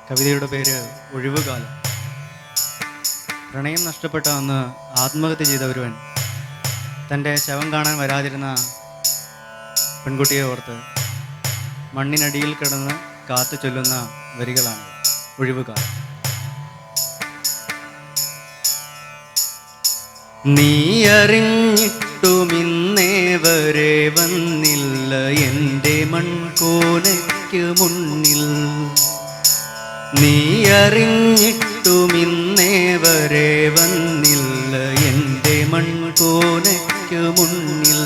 കവിതയുടെ പേര് ഒഴിവുകാലം. പ്രണയം നഷ്ടപ്പെട്ട അന്ന് ആത്മഹത്യ ചെയ്ത ഒരുവൻ തൻ്റെ ശവം കാണാൻ വരാതിരുന്ന പെൺകുട്ടിയെ ഓർത്ത് മണ്ണിനടിയിൽ കിടന്ന് കാത്തു ചൊല്ലുന്ന വരികളാണ് ഒഴിവുകാലം. നീ അറിഞ്ഞിട്ടും ഇന്നേ വരെ വന്നില്ല എൻ്റെ മൺകൂനയ്ക്ക് മുന്നിൽ. നീ അറിഞ്ഞിട്ടും ഇന്നേ വരെ വന്നില്ല എൻ്റെ മൺകൂനയ്ക്ക് മുന്നിൽ.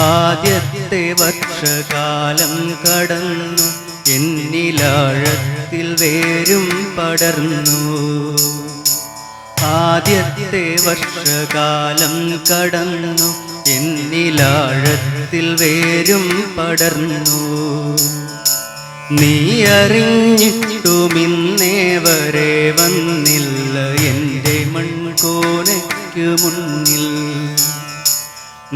ആദ്യത്തെ വർഷകാലം കടന്നു എന്നിലാഴത്തിൽ വേരും പടർന്നു. ആദ്യത്തെ വർഷകാലം കടന്നു എന്നിലാഴത്തിൽ വേരും പടർന്നു. നീ അറിഞ്ഞിട്ടും ഇന്നേ വരെ വന്നില്ല എൻ്റെ മൺകൂനയ്ക്ക് മുന്നിൽ.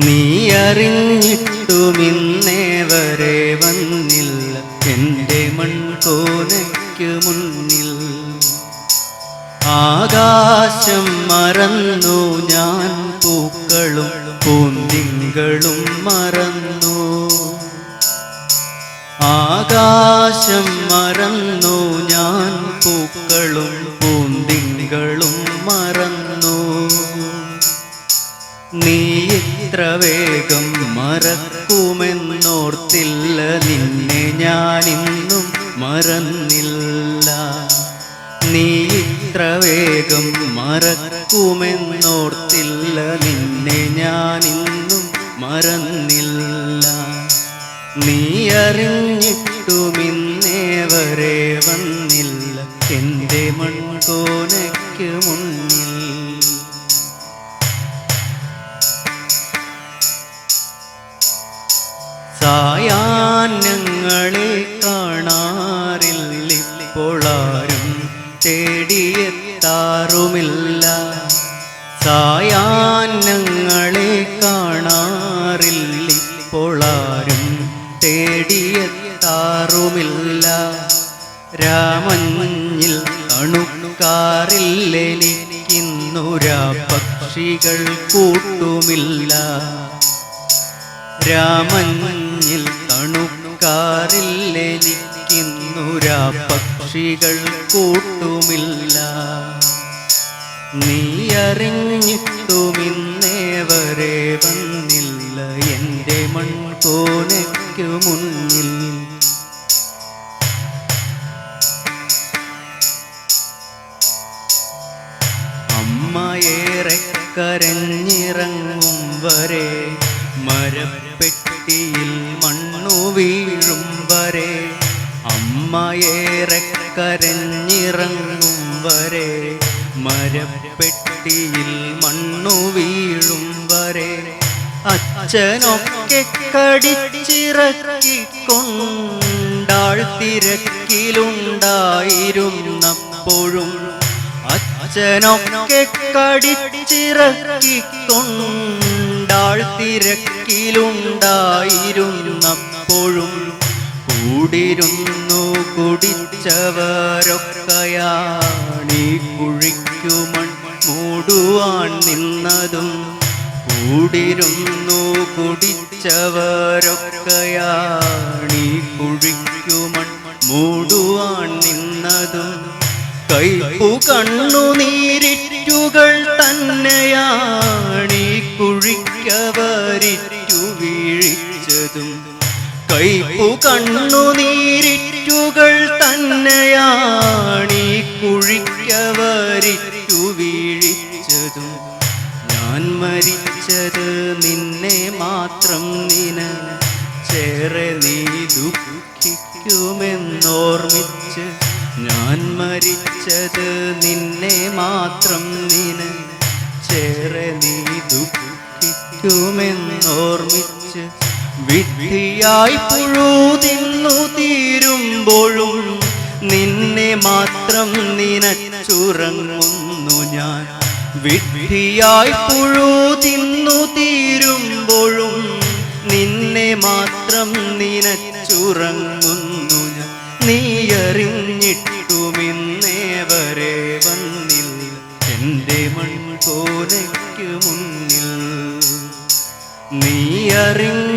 നീ അറിഞ്ഞിട്ടും ഇന്നേ വരെ വന്നില്ല എൻ്റെ മൺകൂനയ്ക്ക് മുന്നിൽ. ആകാശം മറന്നു ഞാൻ, പൂക്കളും പൂന്തിങ്കളും മറന്നു. ആകാശം മറന്നു ഞാൻ, പൂക്കളും പൂന്തിങ്കളും മറന്നു. നീ ഇത്ര വേഗം മറക്കുമെന്നോർത്തില്ല, നിന്നെ ഞാനിന്നും മറന്നില്ല. നീ ഇത്ര വേഗം മറക്കുമെന്നോർത്തില്ല, നിന്നെ ഞാനിന്നും മറന്നില്ല. നീ അറിഞ്ഞിട്ടും ഇന്നേ വരെ വന്നില്ല എൻ്റെ മൺകൂനയ്ക്ക് മുന്നിൽ. സായാഹ്നങ്ങളെ കാണാറില്ലിപ്പോളാരും തേടിയെത്താറുമില്ല. സായാഹ്നങ്ങളെ കാണാറില്ലിപ്പോളാരും തേടിയെത്താറുമില്ല. രാമഞ്ഞിൽ തണുക്കാറില്ലെനിക്കിന്നുരാ പക്ഷികൾ കൂട്ടുമില്ല. രാമഞ്ഞിൽ തണുക്കാറില്ലെനിക്കിന്നുരാ പക്ഷികൾ കൂട്ടുമില്ല. നീ അറിഞ്ഞിട്ടും ഇന്നേ വരെ വന്നില്ല എൻ്റെ മൺകൂനയ്ക്ക് മുന്നിൽ. അമ്മയേറെ കരഞ്ഞിറങ്ങും വരെ, മരപ്പെട്ടിയിൽ മണ്ണു വീഴും വരെ. അമ്മയേറെ കരഞ്ഞിറങ്ങും വരെ, മരപ്പെട്ടിയിൽ മണ്ണു വീഴും വരെ. അച്ഛനൊക്കെ കടിച്ചിറക്കിക്കൊണ്ടാൾ തിരക്കിലുണ്ടായിരുന്നപ്പോഴും. അച്ഛനൊക്കെ കടിച്ചിറക്കിക്കൊണ്ടാൾ തിരക്കിലുണ്ടായിരുന്നപ്പോഴും. കൂടിരുന്നു കുടിച്ചവരൊക്കെയാണീ കുഴിക്കു മൺ മൂടുവാൻ നിന്നതും. കൂടിരുന്നു കുടിച്ചവരൊക്കെയാണീ കുഴിക്കു മൺ മൂടുവാൻ നിന്നതും. കൈപ്പു കണ്ണുനീരിറ്റുകൾ തന്നെയാണീ കുഴിക്കവരിറ്റു വീഴിച്ചതും. കൈപ്പു കണ്ണുനീരിറ്റുകൾ തന്നെയാണീ കുഴിക്കവരിറ്റു വീഴിച്ചതും. ഞാൻ മരിച്ചത് നിന്നെ മാത്രം നിനച്ചേറെ നീ ദുഃഖിക്കുമെന്നോർമ്മിച്ച്. ഞാൻ മരിച്ചത് നിന്നെ മാത്രം നിനച്ചേറെ നീ ദുഃഖിക്കുമെന്നോർമ്മിച്ച്. വിഡ്ഢിയായി പുഴു തിന്നു തീരുമ്പോഴും നിന്നെ മാത്രം നിനച്ചുറങ്ങുന്നു ഞാൻ. വിഡ്ഢിയായി പുഴു തിന്നു തീരുമ്പോഴും നിന്നെ മാത്രം നിനച്ചുറങ്ങുന്നു ഞാൻ. നീയറിഞ്ഞിട്ടുമിന്നേ വരെ വന്നില്ല എൻ്റെ മൺകോനയ്ക്ക് മുന്നിൽ. നീയറിഞ്ഞിട്ടുമിന്നേ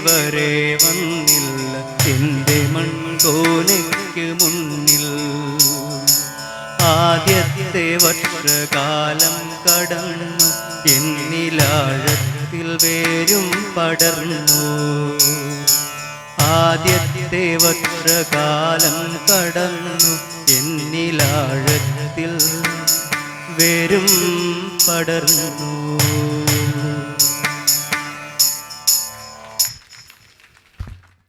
വരെ വന്നില്ല എൻ്റെ മൺകോനയ്ക്ക് മുന്നിൽ. ആദ്യത്തെ വർഷകാലം കടന്നു എന്നിലാഴത്തിൽ വേരും പടർന്നു. ആദ്യത്തെ വർഷകാലം കടന്നു എന്നിലാഴത്തിൽ വേരും പടർന്നു.